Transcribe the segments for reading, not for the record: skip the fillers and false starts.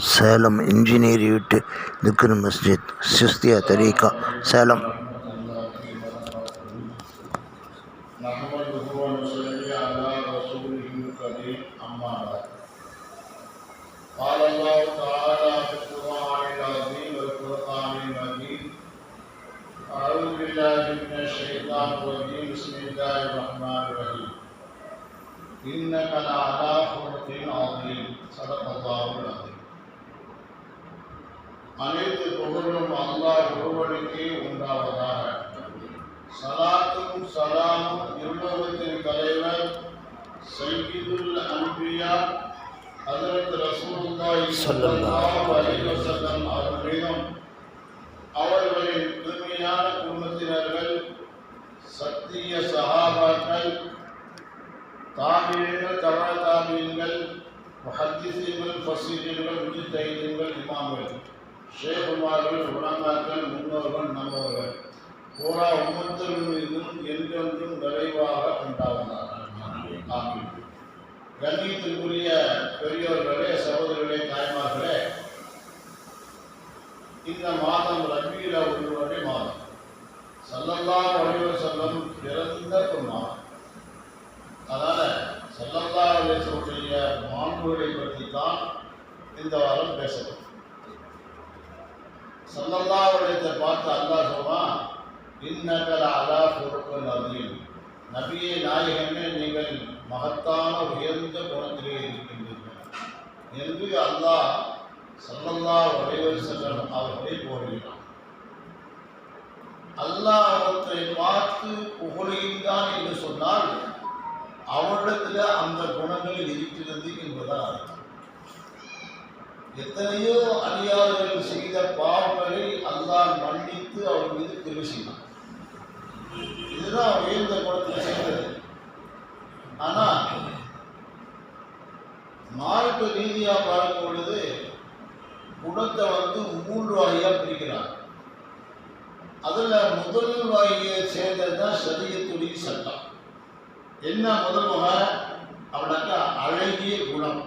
Salem engineer வீட்டு திக்ர் மஸ்ஜித் சிஸ்தியா தரீகா சேலம். قال الله تعالى في القرآن العظيم والفرقان المجيد أعوذ بالله من الشيطان الرجيم بسم الله الرحمن الرحيم إنك لعلى خلق عظيم صدق الله العظيم. அனைத்து புகழும் அல்லாஹ் ஒருவனுக்கே உண்டாவதாக. ஸலாத்தும் ஸலாமும் இருலோகத்தின் தலைவர் சய்யிதுல் அன்பியா ஹஜ்ரத் ரசூலுல்லாஹி ஸல்லல்லாஹு அலைஹி வஸல்லம் அவர்கள் மீதும் அவர்களின் தூய்மையான குடும்பத்தினர்கள், சத்திய சஹாபாக்கள், தாபீன்கள், தபா தாபீன்கள், முஹத்திஸீன்கள், ஃபஸீஹீன்கள், முஜ்தஹீதீன்கள், இமாம்கள், ஷேகுமார்கள், உலமாக்கள், முன்னோர்கள், நல்லவர்கள் பூரா உம்மத்தின் மீதும் என்றென்றும் நிறைவாக உண்டாவதாக. ஆமீன். கண்ணியத்திற்குரிய பெரியோர்களே, சகோதரர்களே, தாய்மார்களே, இந்த மாதம் ரபீஉல் அவ்வல் மாதம், ஸல்லல்லாஹு அலைஹி வஸல்லம் பிறந்த மாதம். அதனால ஸல்லல்லாஹு அலைஹி வஸல்லுடைய மாண்புகளை பற்றி தான் இந்த வாரம் பேசணும். ஸல்லல்லாஹு அலைஹி வஸல்லம் பார்த்து அல்லாஹ் சொல்றான், இன்னக லஅலா குலுகின் அதீம். நபியே நாயகமே, நீங்கள் மகத்தான உயர்ந்த குணத்திலே இருக்கின்றீர்கள் என்று அல்லாஹ் ஸல்லல்லாஹு அலைஹி வஸல்லம் அவர்களை போடுகிறான். அல்லாஹ் அவற்றை பார்த்து புகழுகின்றான் என்று சொன்னால் அவரிடத்தில் அந்த குணங்கள் இருக்கிறது என்பதால் அர்த்தம். எத்தனையோ அடியார்கள் செய்த பாவங்களை அல்லாஹ் மன்னித்து அவர் மீது கிருபை செய்தான். இதுதான் உயர்ந்த குணத்தில் செய்தது. ஆனால் மார்க்க ரீதியாக பார்க்கும் பொழுது குணத்தை 3 வகையாக பிரிக்கிறார். அதில் முதல் வகையை சேர்ந்தது தான் ஷரியத்துடைய சட்டம். என்ன முதல் வகை அப்படின்னாக்கா அழகிய குணம்.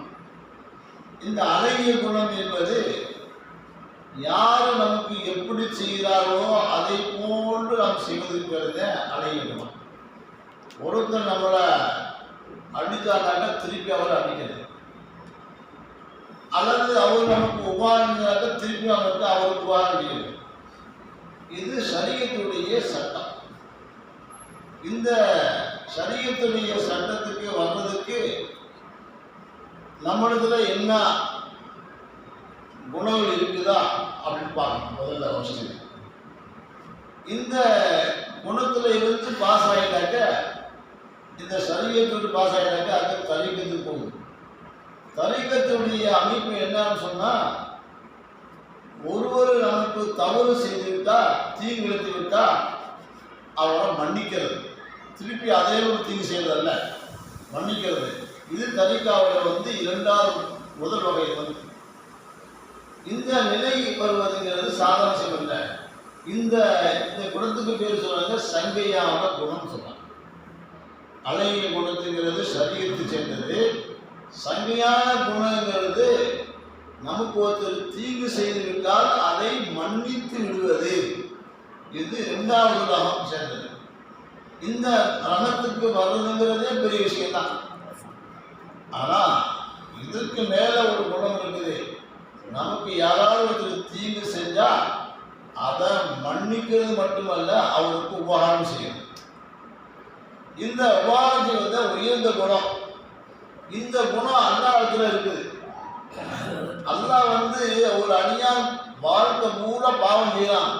இந்த அழகிய குணம் என்பது யார் நமக்கு எப்படி செய்கிறாரோ அதை போன்று நாம் செய்வதற்கிறத அழகிய குணம். ஒருத்தர் நம்மளை அடித்தானாக்க திருப்பி அவரை அடிக்கிறது, அல்லது அவர் நமக்கு உபகாரம்னாக்க திருப்பி அவருக்கு அவருக்கு உபகாரம் அடிக்கிறது. இது ஷரியத்துடைய சட்டம். இந்த ஷரியத்துடைய சட்டத்துக்கு வர்றதுக்கு நம்மளதுல என்ன குணங்கள் இருக்குதா அப்படின்னு பார்க்கணும். முதல்ல அவசியம் இந்த குணத்துல இருந்து பாஸ் ஆகிட்டாக்க, இந்த ஷரியத்துக்கு பாஸ் ஆகிட்டாக்க அது தரீக்கத்துக்கு போகும். தரீக்கத்துடைய அமைப்பு என்னன்னு சொன்னா, ஒருவர் நமக்கு தவறு செய்து விட்டா, தீங்கு விளைத்து விட்டா அவரை மன்னிக்கிறது, திருப்பி அதே ஒரு தீங்கு செய்வதல்ல, மன்னிக்கிறது. இது தரீக்காவில் இரண்டாவது முதல் வகை. இந்த நிலை வருவதுங்கிறது சாதாரண செய்வதில்லை. இந்த குணத்துக்கு பேர் சொல்றாங்க சங்கையான குணம் சொல்றாங்க. அழகிய குணத்துங்கிறது ஷரியத்தை சேர்ந்தது. சங்கையான குணங்கிறது நமக்கு ஒருத்தர் தீங்கு செய்துவிட்டால் அதை மன்னித்து விடுவது. இது 2வது ரகம் சேர்ந்தது. இந்த ரகத்துக்கு வர்றதுங்கிறதே பெரிய விஷயம்தான். ஆனால் இதுக்கு மேல ஒரு குணம் இருக்குது. நமக்கு யாராவது ஒருத்தர் தீங்கு செஞ்சா அதை மன்னிக்கிறது மட்டுமல்ல, அவருக்கு உபகாரம் செய்யணும். இந்த உபகாரம் செய்வத உயர்ந்த குணம். இந்த குணம் அல்லாஹ்விடத்துல இருக்குது. அல்லாஹ் ஒரு அடியான் வாழ்க்கை பூரா பாவம் செய்யலாம்,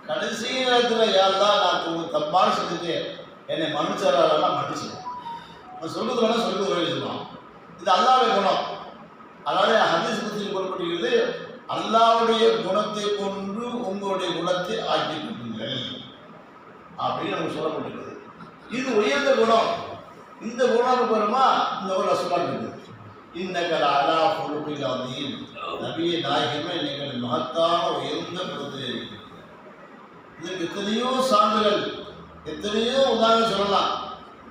கடைசி நேரத்தில் யாரெல்லாம் நான் தப்பான செஞ்சுட்டேன், என்னை மன்னிச்சாரெல்லாம் மன்னிச்சு சொல்லுறதுனா சொல்லுறது சொல்லுவான். இது அல்லாஹ்வுடைய குணம். அதனால ஹதீஸ் புத்தகத்தில் கூறப்பட்டிருக்கிறது, அல்லாஹ்வுடைய குணத்தை கொண்டு உங்களுடைய குணத்தை ஆக்கிக் கொள்ளுங்கள் அப்படின்னு நமக்கு சொல்லப்பட்டிருக்கிறது. இது உயர்ந்த குணம். இந்த குணம் பெருமா இந்த ஒரு சொல்லப்பட்டிருக்கிறது. இன்னக லஅலா குலுகின் அதீம். நபியே நாயகமே, நீங்கள் மகத்தான உயர்ந்த குணத்தில் இருக்கிறீர்கள். இதுக்கு எத்தனையோ சான்றுகள், எத்தனையோ உதாரணம் சொல்லலாம்.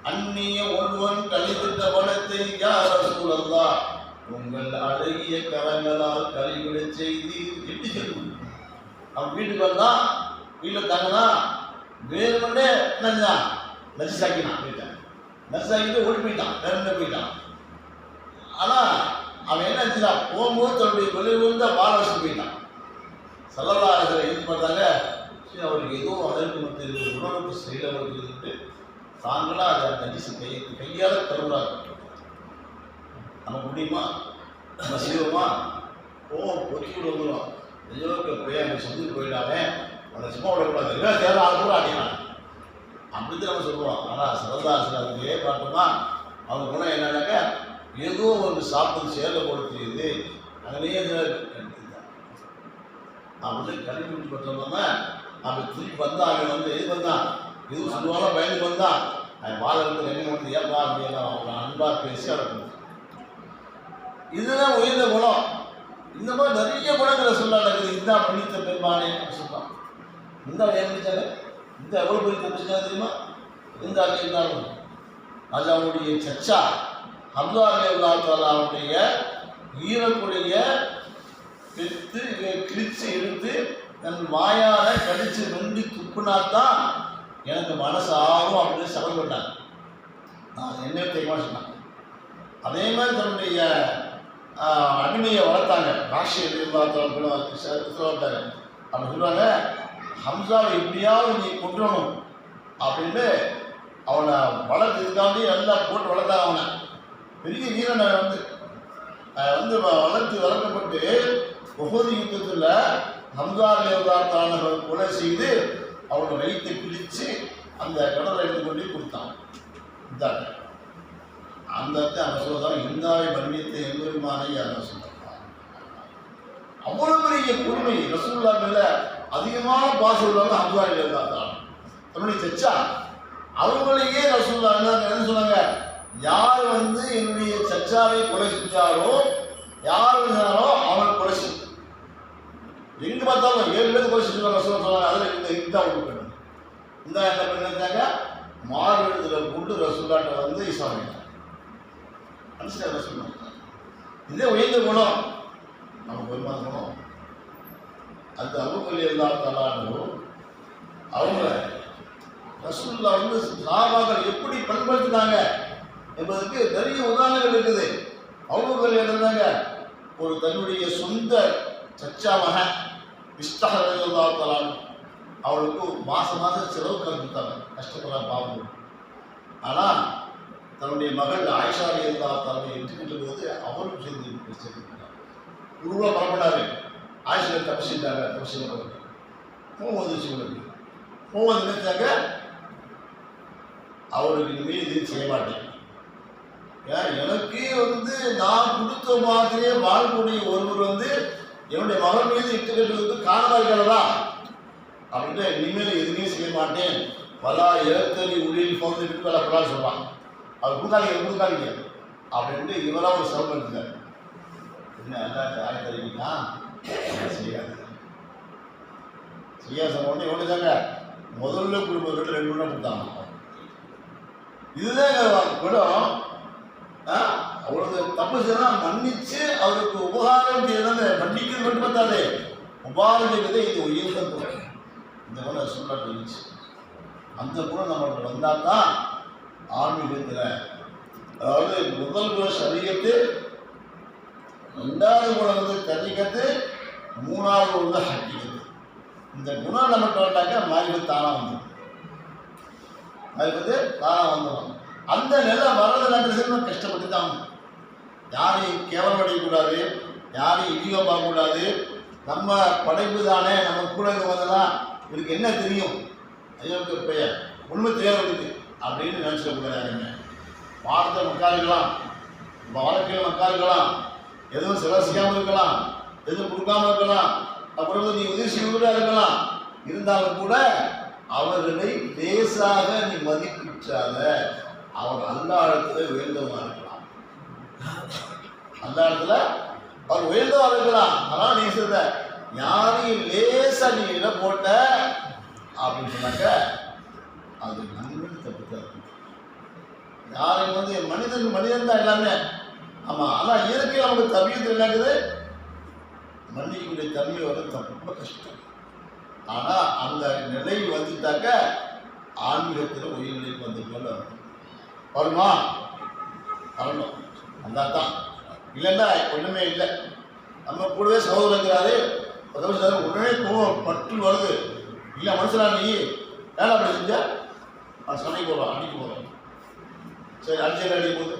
அந்நிய ஒருவன் கழித்திட்ட பணத்தை யா ரசூலல்லாஹ் உங்கள் அழகிய கரங்களால் கழிவிட செய்தி எப்படி சொல்லணும். அவன் வீட்டுக்கு வந்தா வீட்டில் தங்கினா வேணுமெண்டே நினைஞ்சான் நச்சுசாக்கினான் வீட்டை நச்சுசாக்கிட்டு ஓடி போயிட்டான் வேற போயிட்டான். ஆனால் அவன் என்ன செஞ்சான் போகும்போது தன்னுடைய தொழிலிருந்த வாழ வச்சு போயிட்டான். சல்லல்லாஹு இது பார்த்தாங்க அவருக்கு ஏதோ அதற்கு மத்திய உணவுக்கு செயலவர்கள் இருந்து தாங்களாக அதை நடிச்சு கையால் தருவாங்க. நம்ம முடியுமா நம்ம செய்வோமா பொறுப்பு வந்துடும் எஜோக்கு போய் அவங்க சொந்து போயிட்டாங்க அவனை சும்மா விடக்கூடாது இல்லை தேவை ஆள் கூட அடிக்கலாம் அப்படித்தான் நம்ம சொல்லுவோம். ஆனால் சரதாசன் அதுலேயே பார்த்தோம்னா அவங்க குணம் என்னன்னாக்க ஏதோ ஒரு சாப்பிட்டு சேதப்படுத்தியது அங்கேயே அப்படின்னு கல்வி விட்டு பார்த்தோம்னா அப்படி திருப்பி வந்தான். அவன் வந்து எது வந்தான் எதுவும் சொல்லுவாங்க பயந்து வந்தான். அவன் வாழ்க்கை என்ன வந்து ஏப்பா அப்படின்னு அவங்க அன்பாக பேசி அடக்கணும். இதுதான் உயர்ந்த குணம். இந்த மாதிரி நிறைய குணங்களை சொல்ல நடக்குது. இந்த பண்ணித்த பெருமானே சொல்லுவான். இந்த ஏன் இந்த எவ்வளோ பெரிய தப்பிச்சுனா தெரியுமா? இந்த இருந்தாலும் அது அவனுடைய சச்சா ஹம்சா அவனுடைய ஈரக்குடைய எடுத்து கிழிச்சு எடுத்து தன் வாயால் கடிச்சு நொண்டி துப்புனாத்தான் எனக்கு மனசு ஆகும் அப்படின்னு சபைப்பட்டாங்க. நான் என்ன தெரியுமா சொன்னாங்க. அதே மாதிரி தன்னுடைய அடிமையை வளர்த்தாங்க. ராஷியை எதிர்பார்த்தாங்க அப்படி சொல்லுவாங்க ஹம்சாவை எப்படியாவது நீ கொன்றணும் அப்படின்னு அவனை வளர்த்துக்காண்டி எல்லாம் போட்டு வளர்த்தாங்க. அவனை பெரிய வீரனை வளர்க்கப்பட்டு உஹது யுத்தத்தில் ஹம்சா ரலியல்லாஹு கொலை செய்து அவனை வயிற்றை பிடிச்சு அந்த கடலை எடுத்து கொண்டு கொடுத்தான். இந்தாங்க அந்த அவன் சொல்லுதான் இந்தாவை மன்னித்த எம்பெருமானை யாரும் சொல்றாங்க. அவ்வளவு பெரிய பொறுமை ரசூலுல்லாஹ் மேல அதிகமான பாசம் உள்ளவங்க ஹம்சா ரலியல்லாஹு தன்னுடைய சச்சா அவங்களையே ரசூலுல்லாஹ் என்ன சொன்னாங்க, யார் என்னுடைய சச்சாவை கொலை செஞ்சாரோ யார் இருந்தாரோ அவனை கொலை செஞ்சு எங்க பார்த்தாலும் 7 பேர் கொலை செஞ்சுருவாங்க சொன்னாங்க. அதில் இந்த ஒன்று பெண் இந்த என்ன பண்ணிருந்தாங்க மாறுவேடத்தில் கொண்டு ரசூலுல்லாஹ்ட்ட இஸ்லாமிய மனுஷன் சொன்னாங்க. இதே உயர்ந்த குணம் நமக்கு வருமான குணம். அந்த அபூபக்கர் ரலியல்லாஹு அவங்க ரசூலுல்லாஹ் சஹாபாக்கள் எப்படி பண்படுத்தினாங்க என்பதற்கு நிறைய உதாரணங்கள் இருக்குது. அபூபக்கர் இருந்தாங்க ஒரு தன்னுடைய சொந்த சச்சா மகன் மிஸ்தாஹ் ரலியல்லாஹு அவளுக்கு மாதம் செலவு கற்பித்தாங்க. கஷ்டப்படுற பாவம். ஆனால் தன்னுடைய மகள் ஆயிஷா ரலியல்லாஹு எடுத்துக்கிட்ட போது அவரும் சேர்ந்து குருவாக பரப்பினாரு. ஆயிஷா தப்பிச்சிட்டாங்க. கோவம் வந்துச்சு. உங்களுக்கு கோவம் நினைச்சாங்க அவருக்கு இனிமேல் இதையும் செய்ய மாட்டேன். ஏன் எனக்கு நான் கொடுத்த மாதிரியே வாழ்க்கூடிய ஒருவர் என்னுடைய மகன் மீது இட்டுக்கட்டு காணாதா அப்படின்ட்டு இனிமேல் எதுவுமே செய்ய மாட்டேன். பலா ஏத்தனி உளியில் போந்து விட்டுப்படான்னு சொல்லுவான். அவர் கொடுக்காதீங்க அப்படின்ட்டு இவராக ஒரு சவுண்ட் எடுத்துக்காரு. என்ன எல்லாம் ஆயத்தறிவிங்கன்னா செய்யாது உடனே ஒன்று தாங்க முதல்ல குடும்பம் 2 மணி கொடுத்தாங்க. இதுதான் குடம். அவ்வளவு தப்பு செய்யலாம் மன்னிச்சு அவருக்கு உபகாரம் செய்யறது மன்னிக்கிறது மட்டும் பார்த்தாலே உபகாரம் செய்வதே இது உயர்ந்த குணம். இந்த குணம் சொல்லப்பட்டுச்சு. அந்த குணம் நம்மளுக்கு வந்தால் தான் ஆன்மீகத்தில் அதாவது முதல் குணம் சரீரத்து, 2வது குணம் தரிக்கத்து, 3வது குணம் ஹக்கிக்கத்து. இந்த குணம் நம்மகிட்ட வந்தாக்க மாறிபத்து தானாக வந்துடும். வந்துடும். அந்த நிலை வர்றதுல கஷ்டப்பட்டு தான் யாரையும் கேவலம் அடையக்கூடாது, யாரையும் இடியோ பார்க்கக்கூடாது. நம்ம படைப்பு தானே, நம்ம கூட வந்ததான் இவருக்கு என்ன தெரியும், ஐயோக்கு பெயர் உண்மை தேவைப்படுது அப்படின்னு நினச்சிடக்கூடாதுங்க. வார்த்தை மக்காருக்கலாம், வாழ்க்கையில் மக்காருக்கலாம், எதுவும் செலவு செய்யாமல் இருக்கலாம், எதுவும் கொடுக்காமல் இருக்கலாம், அப்புறம் நீ உதவி செய்வதாக இருக்கலாம். இருந்தாலும் கூட அவர்களை லேசாக நீ மதிப்பிட்டாத. அவர் அந்த இடத்துல உயர்ந்தவமாக இருக்கலாம், அந்த இடத்துல அவர் உயர்ந்தவா இருக்கலாம். ஆனால் நீ சொல்ற யாரையும் லேசா நீ இடம் போட்ட அப்படின்னு சொன்னாக்க அது நன்மை தப்பு தான். யாரையும் மனிதன் தான் எல்லாமே. ஆமாம். ஆனால் இயற்கை நமக்கு தபியத்தில் என்னக்குது, மன்னிக்கக்கூடிய தன்மை வந்து ரொம்ப கஷ்டம். ஆனால் அந்த நிலை வந்துட்டாக்க ஆன்மீகத்தில் உயிர்நிலைக்கு வந்துட்டு வருமா, வரணும். அந்த தான் இல்லைன்னா ஒன்றுமே இல்லை. நம்ம கூடவே சகோதரங்கிறாரு உடனே கோவம் பற்று வருது. இல்லை மனுஷனா நீ வேலை அப்படி செஞ்சா நான் சண்டைக்கு போகிறோம், அடிக்க போகிறோம். சரி அடிச்சல் அடிக்க போகுது,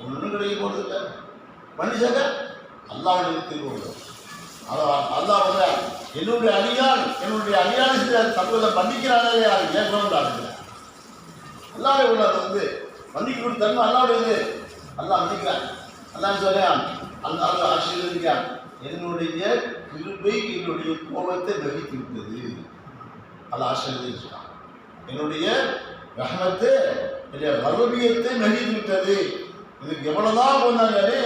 ஒன்றும் கிடைக்க போகிறது இல்லை. மனுஷங்க அல்லாவுடைய தீர்வு. அதான் அல்லாஹ் வந்து என்னுடைய அடியான் செஞ்ச தப்புகளை மன்னிக்கிறானே யார் ஏற்கனவே ஆடுகிறேன். அல்லாவுடைய உள்ளது வந்து மன்னிக்கக்கூடிய தன்மை அல்லாவுடையது. அல்லாஹ் மன்னிக்கிறான். அல்லான்னு சொல்றேன், அந்த ஆசீர்வதிக்கிறான். என்னுடைய கிருபை என்னுடைய கோபத்தை வகித்து விட்டது. அல்லாஹ் ஆசீர்வதிக்கிறான். என்னுடைய ரஹமத்தை என்னுடைய வறுமையத்தை வகித்து விட்டது. இதுக்கு எவ்வளவுதான் போனாலே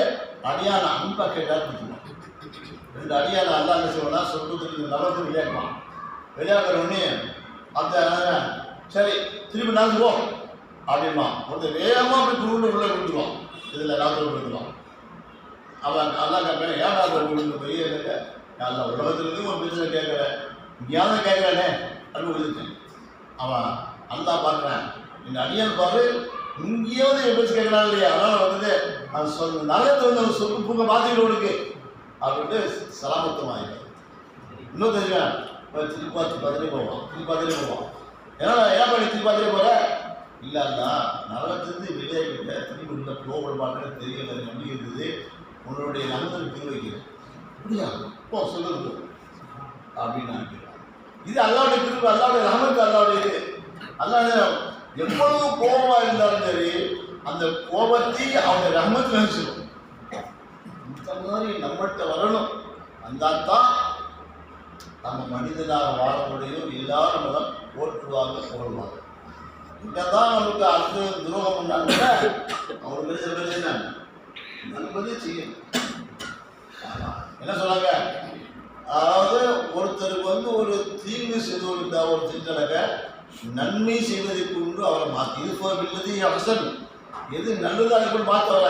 அடியான அன்பா கேட்டா பிடிக்கணும். ரெண்டு அடியான அல்லா என்ன செய்வோம்னா சொல்றதுக்கு நபருக்கு விளையாடுவான். விளையாடுற உடனே அந்த சரி திருப்பி நடந்துவோம் அப்படிமா ஒருத்தர் வேகமாக அப்படி குருண்டு உள்ள விழுந்துருவான். இதில் நாத்தோடு விழுந்துருவான். அவன் அல்லா கேட்பேன், ஏன் நாத்தோடு விழுந்து போய் எனக்கு அல்லா உலகத்துலேருந்து ஒரு பிரச்சனை கேட்குறேன், இங்கேயாவது கேட்குறானே அப்படின்னு விழுந்துட்டேன். அவன் அல்லா பார்க்குறேன், இந்த அடியான் பாரு இங்கேயாவது என் பேச்சு கேட்குறாங்க இல்லையா, அதனால் வந்து அவன் சொல் நரகத்தை வந்து அவன் சொல்லு பூங்க பார்த்துக்கிட்டு அப்படின்ட்டு சலாமத்தம் ஆகிடும். இன்னும் தெரியுவேன் திருப்பி பார்த்துட்டே போவான். ஏன்னா ஏன் பண்ணி திருப்பி பார்த்துட்டே போகிற இல்லை அல்லா நரகத்திலிருந்து வெளியாகிட்ட திருப்பி உள்ள கோபல் மாட்டேன்னு தெரியல நம்பி இருந்தது. உன்னுடைய நண்பர்கள் தீ வைக்கிறேன் அப்படியா போ சொல்லுங்க அப்படின்னு நான் கேட்கிறேன். இது அல்லாவுடைய திருப்பி, அல்லாவுடைய ரஹமத்து, அல்லாவுடைய அல்லாத எவ்வளவு கோபமாக இருந்தாலும் சரி அந்த கோபத்தை அவனுடைய ரஹமத்து நினைச்சிடும். இந்த மாதிரி நம்மகிட்ட வரணும். வந்தால்தான் நம்ம மனிதனாக வாழ முடியும். எல்லாரும் நம்ம தான் போற்றுவாங்க, புகழ்வாங்க. என்னதான் நமக்கு அடுத்த துரோகம் பண்ணாங்கன்னா அவங்களுக்கு சில பேர் என்ன நண்பதே செய்யணும். என்ன சொன்னாங்க, அதாவது ஒருத்தருக்கு வந்து ஒரு தீங்கு செய்வதற்கு அவர் செஞ்சனாக்க நன்மை செய்வதற்கு ஒன்று அவரை மாற்றி இது அவசரம் எது நல்லதாக கூட மாற்ற வர.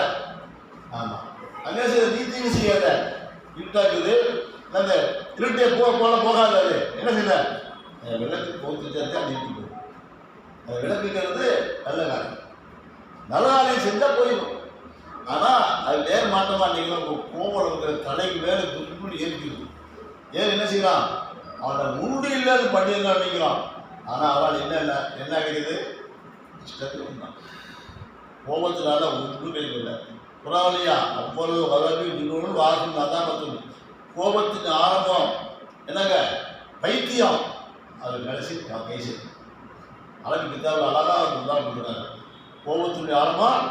ஆமாம் அங்கே செய்ய நீ தீங்கு செய்யாத, இருட்டாக்குது அந்த இருட்டே போகாது. அது என்ன செய்யல விளக்கு போத்துட்டே அது இருட்டு போகும். அது விளக்குங்கிறது நல்ல காரியம், நல்ல காரியம் செஞ்சால் போயிடும். ஆனால் அது நேர் மாற்ற மாட்டீங்கன்னா கோபம் இருக்கிற தலைக்கு மேலே குறுக்குன்னு ஏற்றிடும். ஏன் என்ன செய்யலாம், அவனோட முண்டு இல்லாத பண்ணியெல்லாம் நினைக்கிறான். ஆனால் அவள் என்ன கிடைக்குது, இஷ்டத்துக்கு தான் கோபத்தினால ஒன்று கிடைக்கல. புறாவலியா அவ்வளவு வளர்ந்து இன்னொன்று வாசம் அதான் பார்த்துக்கணும். கோபத்துக்கு ஆரம்பம் என்னங்க பைத்தியம், அது கடைசி கைசி அழகு பித்தாவில் அழகாக கொடுக்குறாங்க. கோபத்தினுடைய ஆரம்பம்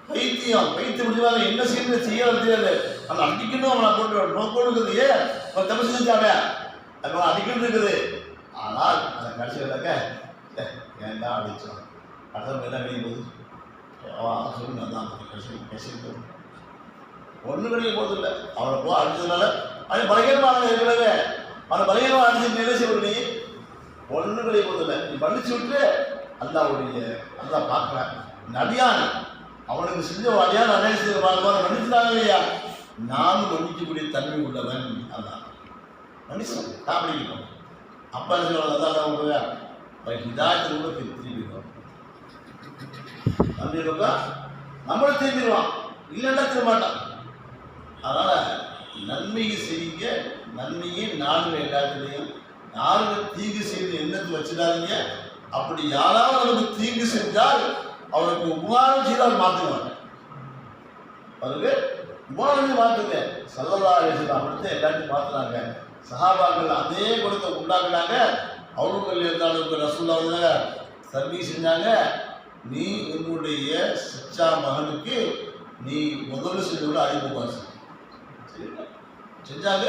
பைத்தியம் முடிஞ்சாங்க. என்ன செய்யறது தெரியாது. அவனை அடிக்கணும், அவனை போட்டு நோக்கோடு இருக்குது. ஏன் அவன் தப்பு செஞ்சாங்க அது அடிக்கணும் இருக்குது. ஆனால் அதை கடைசியிலக்க ஏன்டா அடித்தான் அடுத்த என்ன கிடைக்கும் போது சொல்லுங்க தான் கடைசி ஒன்றும் கிடைக்க போது இல்லை. அவனை போ அடித்ததுனால அவன் பலகீனமாக இருக்கிறவே அவனை பலகீனமாக அடிச்சு நிலை செய்ய ஒன்றும் கிடைக்க போது இல்லை. நீ மன்னிச்சு விட்டு அல்லா பார்க்குறேன். நடியான் அவனுக்கு செஞ்ச அடியான் அநேக செய்த பார்க்க மன்னிச்சுட்டாங்க இல்லையா, நானும் மன்னிக்கக்கூடிய தன்மை உள்ளவன். அதான் மனுஷன் காப்பிடிக்கணும். அப்பா என்ன சொல்லுவாங்க, அதான் ஹிதாயத்தில் கூட திரும்பிடுவான். நம்பிடுவா நம்மளும் திரும்பிடுவான், இல்லைன்னா திரும்ப மாட்டான். அதனால் நன்மையை செய்யுங்க, நன்மையை நானும் எல்லாத்துலேயும் யாரும் தீங்கு செய்து எண்ணத்தை வச்சிடாதீங்க. அப்படி யாராவது அவனுக்கு தீங்கு செஞ்சால் அவனுக்கு உபகாரம் செய்தால் மாற்றுவாங்க. அவருக்கு உபகாரம் மாற்றுங்க. ஸல்லல்லாஹு அலைஹி வஸல்லம் அப்படித்தான் எல்லாத்தையும் மாற்றுறாங்க. சஹாபாக்கள் அதே குணத்தை உண்டாக்குனாங்க. அவங்களுக்கு இருந்தாலும் ரசூலுல்லாஹ் வந்து சர்வீஸ் செஞ்சாங்க. நீ உன்னுடைய சச்சா மகனுக்கு நீ முதல்ல செஞ்சு கூட அறிமுகம் செஞ்சாங்க.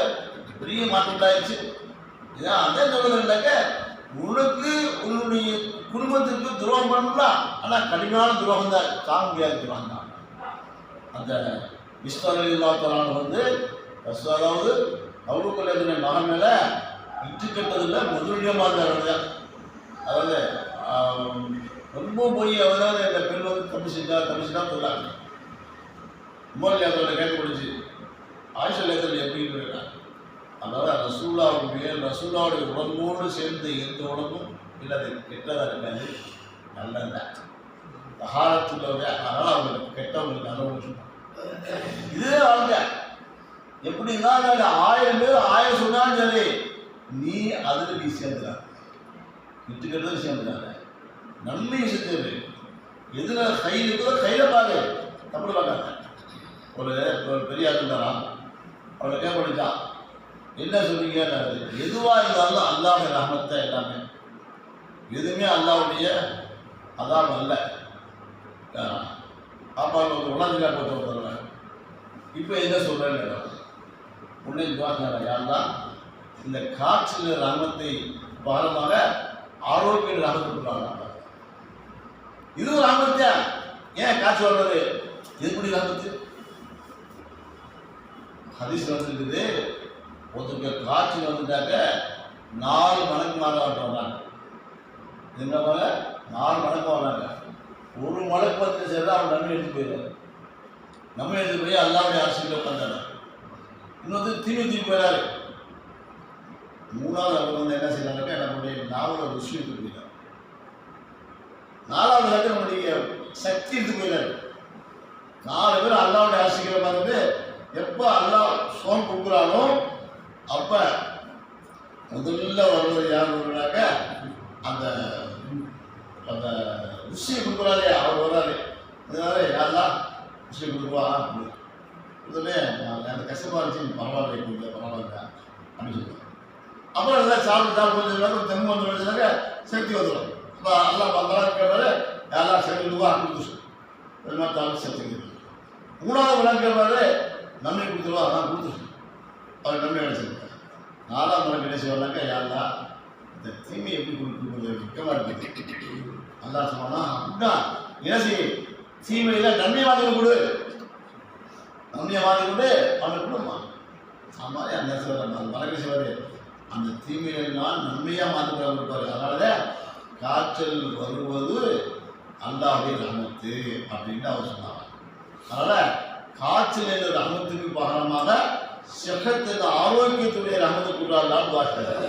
பெரிய மாற்றம் உண்டாயிடுச்சு. இதான் அதே சொல்லுங்க, உனக்கு உன்னுடைய குடும்பத்துக்கு துரோகம் பண்ணலாம். ஆனால் கடுமையான துரோகம் தான், தாங்க முடியாது துரோகம் தான். அந்த விஸ்வரான வந்து அதாவது அவுளுக்குள்ள மகன் மேலே இட்டு கட்டதில்லை முதலியமாக இருந்தார். அதாவது ரொம்ப போய் அதாவது இந்த பெண் வந்து தப்பு செஞ்சா சொல்கிறாங்க. உமர் லேத்தரோட கேட்கப்படுச்சு ஆயிஷா லேத்தர் எப்படின்னு கேட்டாங்க. அதாவது ரசூல்லாவுடைய ரசூல்லாவுடைய உடம்போடு சேர்ந்து எந்த உடம்பும் இல்லாத கெட்டதாக இருக்காது, நல்லதான் தகாரத்துள்ளவங்க. அதனால் அவங்களுக்கு கெட்டவங்களுக்கு நல்லவங்க சொன்னாங்க. இதே வாழ்க்கை எப்படின்னா 1000 பேர் 1000 சொன்னாலும் சரி, நீ அதில் நீ சேர்ந்துடாத, விட்டு கெட்டது சேர்ந்துடாத, நன்மையை செஞ்சது எதில் கை இருக்கிறதோ கையில் பாரு, தப்பு பார்க்காத. ஒரு பெரிய இருந்தாராம், அவளை கேட்படிச்சான், என்ன சொல்றீங்க? எதுவாக இருந்தாலும் அல்லாஹ்வுடைய ரஹ்மத்தை எல்லாமே, எதுவுமே அல்லாஹ்வுடைய அதாம் அல்ல. அப்பா ஒரு உணர்ச்சியாக போட்டு தருவேன். இப்போ என்ன சொல்கிறேன்னு உடனே துவாக்கிறாங்க, யாரெல்லாம் இந்த காற்றில் ரஹ்மத்தை பாரமாக ஆரோக்கிய ரஹ்மத்தை கொடுக்குறாங்க. இது ஒரு ரஹ்மத்தியா? ஏன் காற்று வர்றது எப்படி ரஹ்மத்து? ஹதீஸ் வந்துருக்குது, ஒருத்தருக்கு காய்ச்சல் வந்துட்டாக்க 4 மடங்கு வர்றாங்க. என்ன போல 4 மடங்கு வர்றாங்க. ஒரு மடங்கு வந்து சேர்ந்து அவன் நன்மை எடுத்து போயிடுறாரு. நம்ம எடுத்து போய் அல்லாவுடைய அரசியல் உட்காந்தாரு. இன்னொரு தீர்வு போயிடாரு. 3வது அவர் வந்து என்ன செய்யறாங்க, நம்முடைய நாவல ருசி எடுத்து போயிடாரு. 4வது கட்ட நம்முடைய சக்தி எடுத்து போயிடாரு. 4 பேர் அல்லாவுடைய அரசியலை பார்த்துட்டு எப்போ அல்லாஹ் சோன் கொடுக்குறானோ அப்போ முதல்ல வருவது யார் வருவாங்க, அந்த அந்த ருசியை கொடுக்குறாரு அவர் வர்றாரு. அதனால யாரெல்லாம் ருசியை கொடுக்குவா உடனே அந்த கஷ்டமாக இருந்துச்சு, பரவாயில்ல கொடுங்க பரவாயில்ல அப்படின்னு சொல்லுவாங்க. அப்புறம் எல்லாம் சாப்பிட்டு கொஞ்சம் தெம்பு வந்து வச்சுனாக்க சக்தி வந்துடும். இப்போ எல்லாம் பந்தலாம் கேட்பாரு, யாரெல்லாம் சக்தி கொடுவா கொடுத்து சக்தி. 3வது விளக்கு கேட்பாரு, நன்மை கொடுத்துருவா, அதான் கொடுத்துரு, அவர் நன்மை அடைச்சிருக்காரு. 4வது முறை என்ன செய்வாங்க, யாரெல்லாம் இந்த தீமை எப்படி கொடுக்குறது முக்கியமாக இருக்குது. நல்லா சொன்னா அப்படின்னா என்ன செய்ய, தீமையில் நன்மையை வாங்கி கொடு, நன்மையை வாங்கி கொண்டு அவனுக்கு கொடுமா. அது மாதிரி அந்த நேரத்தில் வழக்கு செய்வார், அந்த தீமையினால் நன்மையாக மாற்றி கொடுப்பாரு. அதனால காய்ச்சல் வருவது அல்லாஹ்வுடைய ரஹ்மத்து அப்படின்னு அவர் சொன்னாங்க. அதனால் காய்ச்சல் என்ற ரஹ்மத்துக்கு பகரமாக செகத்தின் ஆரோக்கியத்துடைய ரஹ்மத்து கூடாதான் பார்க்கிறார்.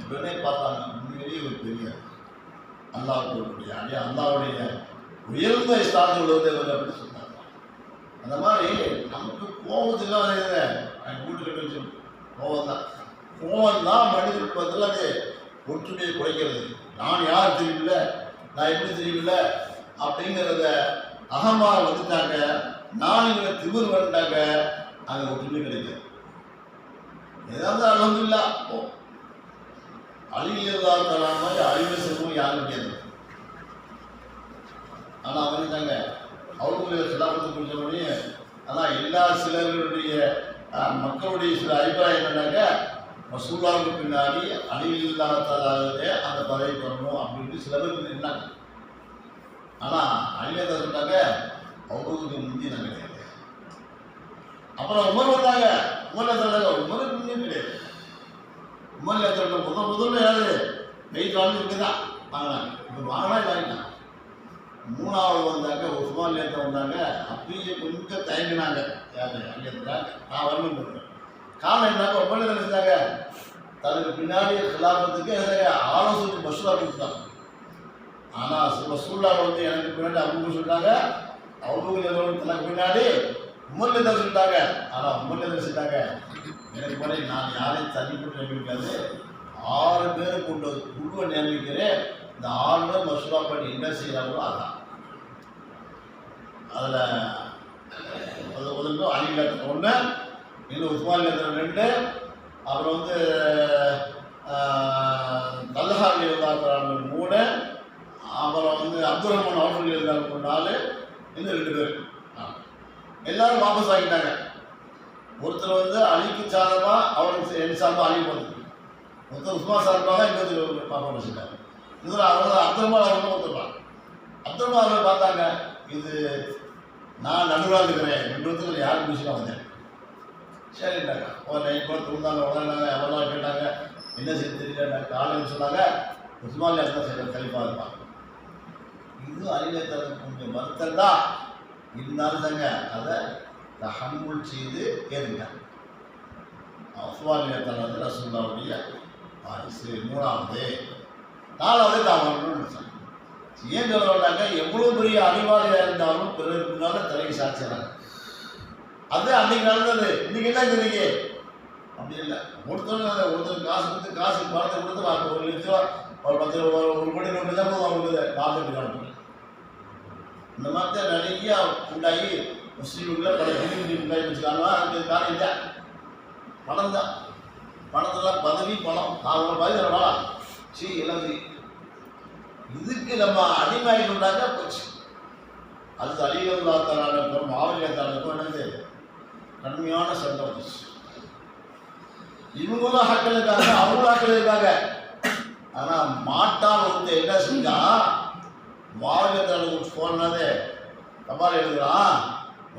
உடனே பார்த்தாங்க, உண்மையிலேயே ஒரு பெரிய அல்லாஹ்வுடைய அடைய அல்லாஹ்வுடைய உயர்ந்த ஸ்தானத்தில் உள்ளவர் அப்படின்னு சொன்னாங்க. அந்த மாதிரி நமக்கு கோபத்துலாம் வீட்டுக்கு வச்சு கோபம் தான் மனிதனுக்கு பதில் அது ஒற்றுமையை குறைக்கிறது. நான் யார் தெரியல, நான் எப்படி தெரியல அப்படிங்கிறத அகமாக வந்துட்டாங்க, நான் இங்கே திமிர் வந்துட்டாங்க, அங்கே ஒற்றுமை கிடைக்காது. ஏதாவது அல்ஹம்துலில்லாஹ் அழியில்லா தரா மாதிரி அழிவு செல்வம் யாரும் முடியாது. ஆனால் அவனுக்காங்க அவர்களுடைய சிலாபத்தை குறித்தபடி, ஆனால் எல்லா சிலர்களுடைய மக்களுடைய சில அபிப்பிராயம் என்னன்னாக்க ரசூலுல்லாஹ்வுக்கு பின்னாடி அழியில்லா தராதே அந்த பதவி வரணும் அப்படின்ட்டு சில பேருக்கு இருந்தாங்க. ஆனால் அழியாத சொன்னாங்க அவங்களுக்கு முந்தி நான் கிடையாது. அப்புறம் உமர் வந்தாங்க, உமர்ல சொன்னாங்க உமருக்கு முன்னே கிடையாது. உமர்ல முதல்ல யாரு வெயிட் வாங்கி தான் வாங்கினாங்க. இப்போ வாங்கினா வாங்கிட்டாங்க. 3வது வந்தாங்க உஸ்மான் லேத்த வந்தாங்க. அப்பயே கொஞ்சம் தயங்கினாங்க, யாரு அழியத்துறாங்க, நான் வரணும் போகிறேன். காரணம் என்னாங்க, உமர்ல நினைச்சாங்க தனக்கு பின்னாடி கிலாபத்துக்கு ஆலோசனை மசூரா கொடுத்தாங்க. ஆனால் ரசூலுல்லாஹ் வந்து எனக்கு பின்னாடி அவங்க சொல்லிட்டாங்க, அவங்க தனக்கு பின்னாடி உமர்ல தான் சொல்லிட்டாங்க. ஆனால் உமர்ல நினைச்சிட்டாங்க, எனக்கு பின்னாடி நான் யாரையும் தண்ணி போட்டு நியமிக்காது, 6 பேரை கொண்டு குழுவை நியமிக்கிறேன், இந்த 6 பேர் மசூரா பண்ணி என்ன செய்யறாங்களோ அதான். அதில் முதல்ல அலிலத்தில் 1, இன்னும் உஸ்மான் லேத்தில் 2, அப்புறம் வந்து தல்ஹா ரலியல்லாஹு 3, அப்புறம் வந்து அப்துல் ரஹ்மான் அவுஃப் ரலியல்லாஹு 4, இன்னும் 2 பேர். எல்லாரும் வாபஸ் ஆகிட்டாங்க. ஒருத்தர் வந்து அலிக்கு சார்பாக அவருக்கு என் சார்பாக அலி போகுது, ஒருத்தர் உஸ்மான் சார்பாக இன்னொருத்தர் பார்க்க வச்சுட்டாங்க. இதில் அவங்க அப்துல் ரஹ்மான் அவர்கள் ஒருத்தர் அப்துல் ரஹ்மான் அவர்கள் பார்த்தாங்க, இது நான் நடுவராக இருக்கிறேன், 2 இடத்துல யாரும் மிஷினாக வந்தேன். சரிட்டாங்க. ஒரு நைட் கூட தூண்டாங்க, உடனே எவ்வளோ கேட்டாங்க, என்ன செய்ய தெரியல காலையில் சொன்னாங்க, உஸ்மான் தான் செய்ய கழிப்பாக இருப்பாங்க. இது அலிலத்தருக்கு கொஞ்சம் வருத்தம் தான் இருந்தாலும் தாங்க அதை தஹம்முல் செய்து ஏறிட்டாங்க. அஃப்வாலியத்தால் வந்து ரசூலுல்லாஹ்வுடைய வாரிசு 3வது. 4வது தான் வரணும்னு ஏன் சொல்கிறாங்க? எவ்வளோ பெரிய அறிவாளியாக இருந்தாலும் பிறருக்கு முன்னால் தலையை சாய்ச்சிடறாங்க. அது அன்றைக்கி நடந்தது. இன்றைக்கி என்ன சொன்னீங்க? அப்படி இல்லை. ஒருத்தருக்கு காசு கொடுத்து பணத்தை கொடுத்து 1 லட்ச ரூபா, ஒரு 10 ரூபா, 1 கோடி நோட்டு தான் போதும் அவங்களுக்கு காப்பீட்டு காணும். இந்த மாதிரி தான் நிறையா உண்டாகி முஸ்லீம்களில் பல பிரிவு உண்டாகி வச்சுக்காங்க. அதுக்கு காரணம் இல்லை, பணம் தான். பணத்தெல்லாம் பதவி பணம் அவங்க பதில் வேணாம் எல்லாம் இதுக்கு நம்ம அடிமையாகிட்டாங்க போச்சு. அது அலிகல்லாத்தாலும் மாவட்டத்தாளுக்கும் என்னது கடுமையான சண்டை வந்துச்சு. இவங்களும் ஹக்கில் இருக்காங்க, அவங்களும் ஹக்கில் இருக்காங்க. ஆனால் மாட்டான் ஒருத்தர் என்ன செஞ்சா மாவட்டத்தாளுக்கு போனதே தபால் எழுதுறான்,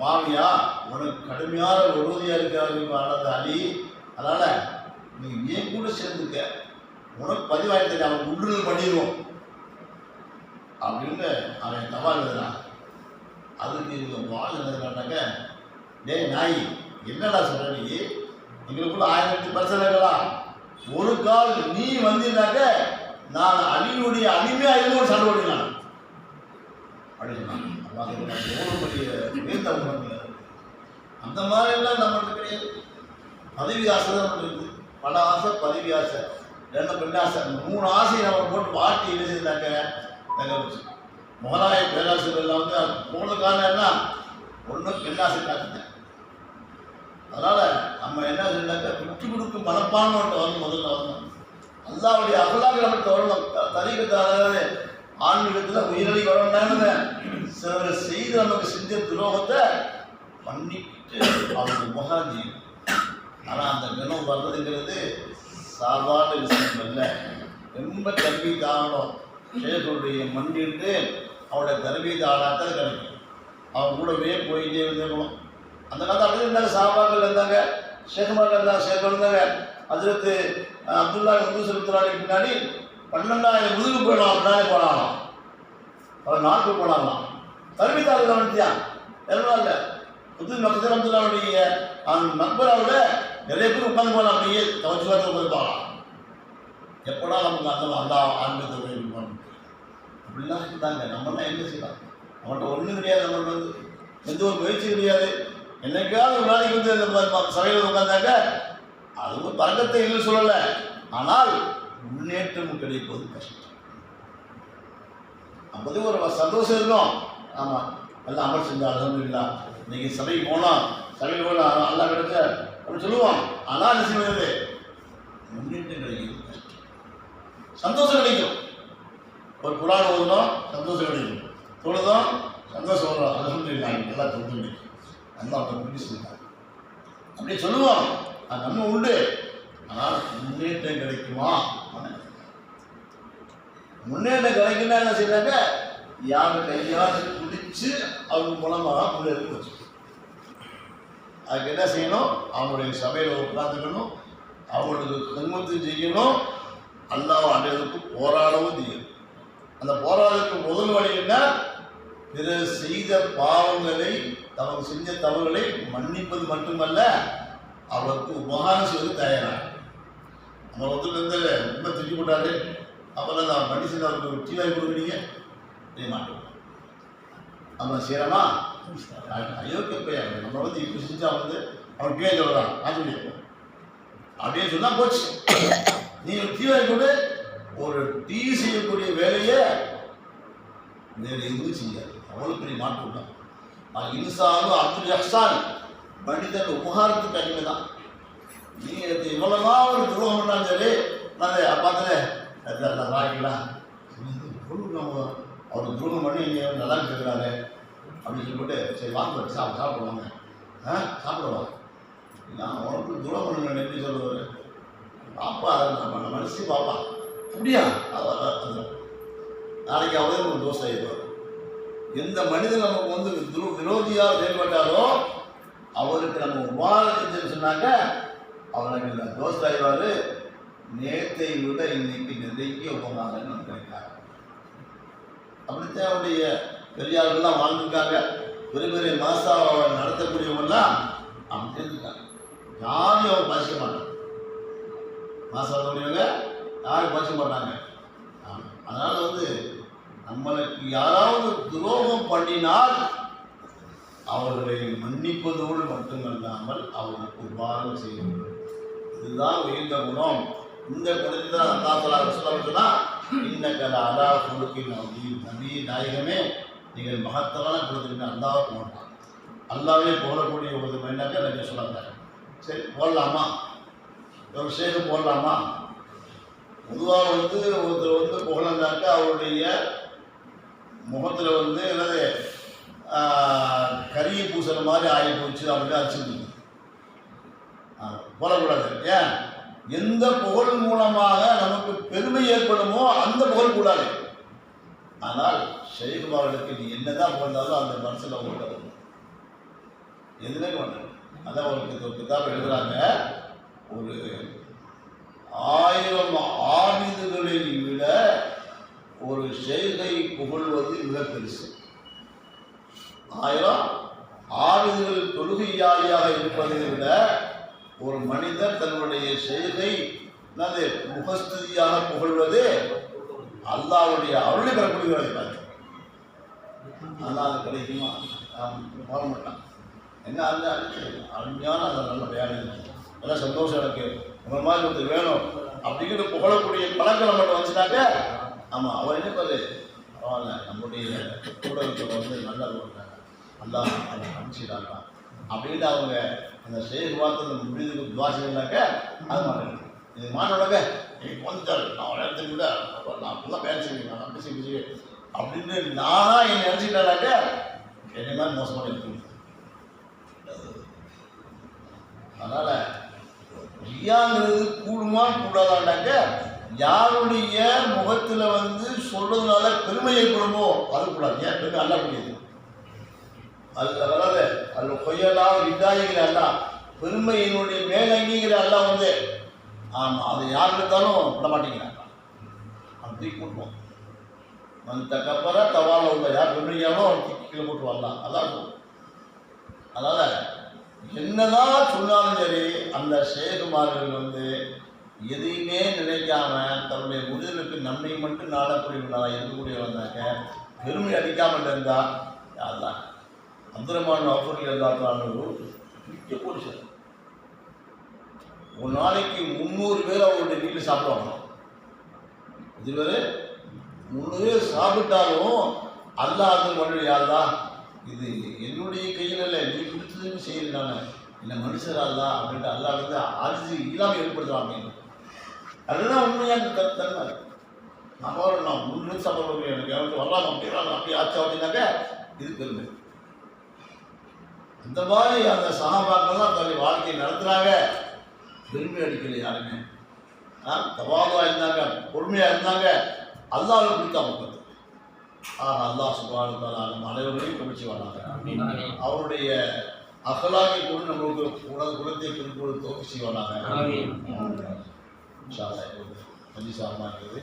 மாவியா உனக்கு கடுமையான உறுதியாக இருக்கிறது அலி, அதனால் நீ ஏன் கூட சேர்ந்துக்க, உனக்கு பதிவாயிட்டு அவன் உண்டுதல் பண்ணிடுவோம் அப்படின்னு அவன் தபால் எழுதுறான். அதுக்கு இவங்க வாழ் எழுதுனாக்க, டேய் நாய் என்னடா சொல்ற நீ, எங்களுக்குள்ள 1008 இருக்கலாம், ஒரு கால் நீ வந்திருந்தாக்க நான் அலியுடைய அடிமையாக இருந்தோம் சண்டை ஓடினான் அப்படின்னு சொன்னான். எவ்வளோ பெரிய உயர்ந்த உணர்வு. அந்த மாதிரிலாம் நம்மளுக்கு கிடையாது. பதவி ஆசை தான் நம்மளுக்கு இருக்குது. பல ஆசை, பதவி ஆசை, 2 பெண் ஆசை, 3 ஆசையை நம்ம போட்டு வாட்டி இணைச்சிருந்தாக்க தகவச்சு. முகலாய பேராசிரியர்கள் வந்து போனது காரணம் என்ன? ஒன்று பெண்ணாசை காத்துட்டேன். அதனால் நம்ம என்ன செஞ்சாக்க விட்டு கொடுக்கும் மனப்பான்மை முதல்ல வரணும். அல்லாவுடைய அகலாக நமக்கு வரணும். தரிகத்தாலே ஆன்மீகத்தில் உயிரடி வரணும்னாங்க. சிலர் செய்து நமக்கு செஞ்ச துரோகத்தை பண்ணிக்கிட்டு அவங்க முகாஜி. ஆனால் அந்த குணம் வர்றதுங்கிறது சாதாரண விஷயம் இல்லை. ரொம்ப கல்வி தாழணும். ஷேகுடைய மண்ணிட்டு அவருடைய தர்மீத ஆளாக்கள் கிடைக்கும். அவங்க கூடவே போயிட்டே இருந்துக்கணும். அந்த காலத்தில் அப்படி இருந்தாங்க. சாபாக்கள் இருந்தாங்க, ஷேகுமார்கள் இருந்தாங்க, ஷேகுகள் இருந்தாங்க. அதிரத்து அப்துல்லா செலுத்துறாங்க. பின்னாடி 12,000 முதுகு போயிடலாம், பின்னாடி போனாங்களாம். அவர் நாட்டுக்கு போனாங்களாம். தர்மீதாவில் வந்துட்டியா எல்லாம் இல்லை. புது மக்தர் அப்துல்லாவுடைய அந்த மக்பராவில் நிறைய பேர் உட்காந்து போகலாம். அப்படியே தவச்சு பார்த்து உட்காந்துப்பாங்களாம். எப்படா நமக்கு அந்த ஆன்மீகத்தை இருப்பாங்க அப்படிலாம் இருந்தாங்க. நம்மளாம் என்ன செய்யலாம்? அவன்கிட்ட ஒன்றும் கிடையாது. நம்மளுக்கு வந்து எந்த ஒரு முயற்சி கிடையாது. என்னைக்காவது ஒரு நாளைக்கு வந்து அந்த சபையில் உட்காந்தாக்க அது ஒரு பறக்கத்தை இல்லை சொல்லலை. ஆனால் முன்னேற்றம் கிடைப்பது கஷ்டம். அப்போது ஒரு சந்தோஷம் இருக்கும். ஆமாம், எல்லாம் அமல் செஞ்சா அல்ஹம்துலில்லாஹ். இன்னைக்கு சபைக்கு போனோம், சபையில் போனால் நல்லா கிடைச்ச அப்படின்னு சொல்லுவோம். ஆனால் என்ன செய்வது? முன்னேற்றம் கிடைக்கிறது கஷ்டம். சந்தோஷம் கிடைக்கும். ஒரு குரான் ஓதுனோம், சந்தோஷம் கிடைக்கும். தொழுதோம், சந்தோஷம் வரும். அல்ஹம்துலில்லாஹ் நல்லா தொழுது நல்லா அப்படி சொல்லுவாங்க. அப்படி சொல்லுவோம். அது நம்ம உண்டு. ஆனால் முன்னேற்றம் கிடைக்குமா? முன்னேற்றம் கிடைக்குன்னா என்ன செய்யறாங்க? யாரு கையாவது பிடிச்சு அவங்க மூலமாக முன்னேறி வச்சு அதுக்கு என்ன செய்யணும்? அவங்களுடைய சபையில் உட்காந்துக்கணும், அவங்களுக்கு கண்மத்து செய்யணும், அல்லாஹ் அடைவதற்கு போராடவும் செய்யணும். அந்த போராட்டத்துக்கு முதல் வழி என்ன? பிறர் செய்த பாவங்களை, தமக்கு செஞ்ச தவறுகளை மன்னிப்பது மட்டுமல்ல, அவருக்கு உபகாரம் செய்வது தயாராக. நம்ம ஒருத்தர் இருந்தது ரொம்ப திட்டி போட்டாரு, அப்போல்லாம் நான் பண்ணி செஞ்ச அவருக்கு ஒரு டீ வாங்கி கொடுக்குறீங்க செய்ய மாட்டோம். நம்ம செய்கிறோமா? அயோக்கிய பையன் நம்ம வந்து இப்படி செஞ்சா வந்து அவன் டீ வாங்கி சொல்கிறான், நான் சொல்லி அப்படின்னு சொன்னால் போச்சு. நீங்கள் டீ வாங்கி கொண்டு ஒரு டீ செய்யக்கூடிய வேலையை வேறு எதுவும் செய்யாது. அவ்வளோ பெரிய மாற்றம் தான். அது இன்சானும் அப்துல் ஹசான் மனிதன் உபகாரத்துக்கு அடிமை தான். நீங்கள் இவ்வளோதான் ஒரு துரோகம் பண்ணாலும் சரி, நான் பார்த்துட்டு வாங்கிக்கலாம் அவர் துரோகம் பண்ணி நீங்கள் நல்லா கேட்குறாரு அப்படின்னு சொல்லிவிட்டு சரி வாங்க சாப்பிடுவாங்க. சாப்பிடுவாங்க. நான் அவனுக்கு துரோகம் பண்ண எப்படி சொல்லுவார்? பாப்பா அதை நம்ம மனசு பாப்பா அப்படியா? நாளைக்கு அவரே ஒரு தோசை ஆயிடுவார். எந்த மனிதன் நமக்கு வந்து விரோதியாக செயல்பட்டாலோ அவருக்கு நம்ம உபாரத்தை சொன்னாங்க அவனுக்கு தோசை ஆயிடுவார். நேற்றை விட இன்னைக்கு நிறைய உபகாரம் நம்ம கிடைக்காது. அப்படித்தான் அவருடைய பெரியார்கள்லாம் வாழ்ந்துருக்காங்க. பெரிய பெரிய மாசாவை நடத்தக்கூடியவங்கலாம் அவங்க இருந்துட்டாங்க. யாரையும் அவங்க பசிக்க மாட்டாங்க. மாசம் வரக்கூடியவங்க யாரும் பசிக்க மாட்டாங்க. அதனால் வந்து நம்மளுக்கு யாராவது துரோகம் பண்ணினால் அவர்களை மன்னிப்பதோடு மட்டுமல்லாமல் அவர்களுக்கு உபாரம் செய்ய வேண்டும். இதுதான் உயர்ந்த குணம். இந்த குணத்தை தான் அல்லாஹ் சொல்லுன்னா இன்னக்கல அலா குலுக்கின் நபி நாயகமே நீங்கள் மகத்தரான குணத்திற்கு அல்லாஹ் போகலாம். அல்லாவே போகக்கூடிய ஒரு மைண்டாக்க நிறைய சொல்லாங்க. சரி போடலாமா, ஒரு ஷேக்கு போடலாமா? பொதுவாக வந்து ஒருத்தர் வந்து புகழந்தாக்க அவருடைய முகத்தில் வந்து என்னது கரிய பூசற மாதிரி ஆகி போச்சு அப்படின்னு அடிச்சுட்டு போடக்கூடாது. ஏன்? எந்த புகழ் மூலமாக நமக்கு பெருமை ஏற்படுமோ அந்த புகழ் கூடாது. ஆனால் ஷெய்குமார்களுக்கு நீ என்னதான் புகழ்ந்தாலும் அந்த மனசில் உங்களுக்கு எதுவுமே பண்ணல. அதான் ஒரு கிதாப் எழுதுறாங்க, ஒரு 1000 ஆபிதுகளை விட ஒரு ஷெய்கை புகழ்வது மிக பெருசு. 1000 ஆபிதுகள் தொழுகையாளியாக இருப்பதை விட ஒரு மனிதர் தன்னுடைய ஷெய்கை முகஸ்துதியாக புகழ்வது அல்லாஹ்வுடைய அருளை பெறக்கூடிய வேலை. அல்லாஹ் அது கிடைக்குமா? போக மாட்டான். என்ன அந்த அருமையான அந்த நல்ல வேலை எல்லாம் சந்தோஷம். எனக்கு உங்க மாதிரி ஒருத்தர் வேணும் அப்படிங்கிற புகழக்கூடிய பழக்கம் நம்மகிட்ட வந்துச்சுனாக்க ஆமாம் அவர் என்ன பாரு பரவாயில்ல, நம்முடைய கூட இருக்கிறவங்க வந்து நல்லா இருக்காங்க, நல்லா அதை அனுப்பிச்சிடாங்க அப்படின்னு அவங்க அந்த ஷேக் வார்த்தை முடிவுக்கு துவாசிங்கனாக்க அது மாட்டேன். இது மாட்டோடங்க கொஞ்சம் நான் ஒரு இடத்துக்கு கூட நான் அப்படிலாம் வேலை செய்வேன், நான் அப்படி செய்வேன் அப்படின்னு நானா என்னை நினச்சிட்டாக்க என்னை மாதிரி மோசமாக இருக்கு. அதனால் ரியாங்கிறது கூடுமா கூடாதாண்டாக்க யாருடைய முகத்தில் வந்து சொல்றதுனால பெருமை ஏற்படுமோ அது கூடாது. ஏன் பெருமை அல்லக்கூடியது அதில் வராது. அதில் கொய்யலாம் இதாகிற அல்ல பெருமையினுடைய மேலங்கிங்கிற அல்ல வந்து ஆமாம் அதை யார் எடுத்தாலும் விட மாட்டேங்கிறாங்க. அப்படி கூட்டுவோம் வந்தக்கப்புற தவால உள்ள யார் பெருமையாலும் அவர் கீழே போட்டு வரலாம். அதான் அதனால் என்னதான் சொன்னாலும் சரி அந்த ஷேகுமார்கள் வந்து எதையுமே நினைக்காம தன்னுடைய முடிதலுக்கு நன்மை மட்டும் நாடக்கூடியவர்களாக இருக்கக்கூடியவந்தாக்க பெருமை அடிக்காமல் இருந்தால் யார்தான் அப்துரமான் ஆஃபரில் இருந்தாலும் மிக்க புருஷன். ஒரு நாளைக்கு 300 பேர் அவருடைய வீட்டில் சாப்பிடுவாங்க. இதுவரை 300 பேர் சாப்பிட்டாலும் அல்லாஹ் பண்ணுறது யார்தான்? இது என்னுடைய கையில் இல்லை, நீ கொடுத்ததுன்னு செய்யல, நான் என்ன மனுஷர் அல்லா அப்படின்ட்டு அல்லாஹ் வந்து ஆட்சி இல்லாமல் ஏற்படுத்துவாங்க. அதுதான் உண்மையான தன்மை. நான் 3 பேர் சாப்பிட எனக்கு எனக்கு வரலாம் அப்படின்னா அப்படி ஆச்சு அப்படின்னாக்க இது பெருமை. அந்த மாதிரி அந்த சகாபாக்கள்லாம் தன்னுடைய வாழ்க்கையை நடத்துகிறாங்க. பெருமை அடிக்கலை யாருமே. தவாதுவாக இருந்தாங்க, பொறுமையாக இருந்தாங்க. அல்லாஹ் கொடுத்தா மக்கள் அல்லாஹ் சுப்ஹானஹு வ தஆலா நம்ம அனைவரையும் குளிச்சு வராங்க. அவருடைய அகலாகை கொண்டு நம்மளுக்கு குலத்தை குறிப்போடு தோக்கி செய்வாங்க. இன்ஷா அல்லாஹ் மஜ்லிஸ் ஆரம்பமாகிறது.